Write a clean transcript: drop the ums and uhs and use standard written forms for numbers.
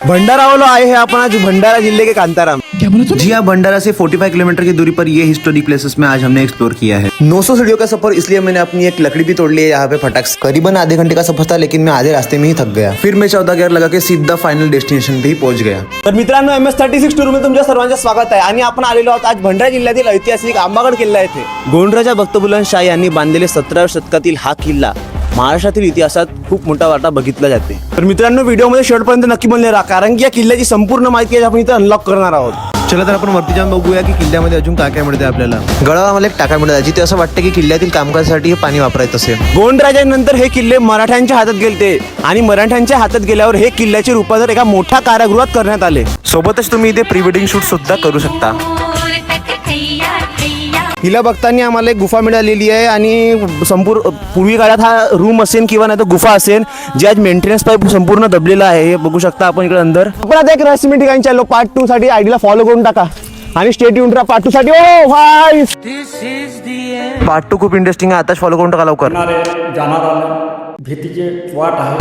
भंडारा वालों आए हैं अपन आज भंडारा जिले के कांताराम। जी हाँ, भंडारा से 45 किलोमीटर की दूरी पर ये हिस्टोरिक प्लेसेस में आज हमने एक्सप्लोर किया है। 900 सीढ़ियों का सफर, इसलिए मैंने अपनी एक लकड़ी भी तोड़ ली है यहाँ पे फटाक से। करीबन आधे घंटे का सफर था, लेकिन मैं आधे रास्ते में ही थक गया। फिर मैं 14 गियर लगा के सीधा फायनल डेस्टिनेशन पे ही पहुंच गया। तर मित्रांनो, MS36 टूर मध्ये तुमच्या सर्वांचं स्वागत आहे आणि आपण आलेलो आहोत आज भंडारा जिल्ह्यातील ऐतिहासिक आंबागड किल्ला येथे। गोंडराजा भक्तबुलान शाह यांनी बांधलेले 17व्या शतकातील हा किल्ला महाराष्ट्रातील इतिहासात खूप मोठा वाटा बघितला जाते। तर मित्रांनो, व्हिडिओमध्ये शेवटपर्यंत नक्की बनले राहा, कारण की या किल्ल्याची संपूर्ण माहिती आज आपण इथे अनलॉक करणार आहोत। चला तर आपण वरती जाऊन बघूया की किल्ल्यामध्ये अजून काय काय मिळते आपल्याला। गडावर आम्हाला एक टाका मिळाला, जिथे असं वाटतं की किल्ल्यातील कामकाजासाठी हे पाणी वापरायचं असेल। गोंडराजांनंतर हे किल्ले मराठ्यांच्या हातात गेलते आणि मराठ्यांच्या हातात गेल्यावर हे किल्ल्याचे रूपांतर एका मोठ्या कारागृहात करण्यात आले। सोबतच तुम्ही इथे प्री वेडिंग शूट सुद्धा करू शकता। हिला बघताना आम्हाला एक गुफा मिळालेली आहे आणि संपूर्ण पूर्वी काळात हा रूम असेल किंवा नाही तर गुफा असेल, जे आज मेंटेनन्स पाईप संपूर्ण दबलेला आहे। हे बघू शकता आपण इकडे अंदर। आपण आता एक रहस्यमय ठिकाणी चाललो। पार्ट 2 साठी आयडीला फॉलो करून टाका आणि स्टे ट्यून राहा पार्ट 2 साठी। ओ भाई, पार्ट 2 खूप इंटरेस्टिंग आहे, आताच फॉलो करून टाका लवकर। जाणार आलं भीतीचे वाट आहे।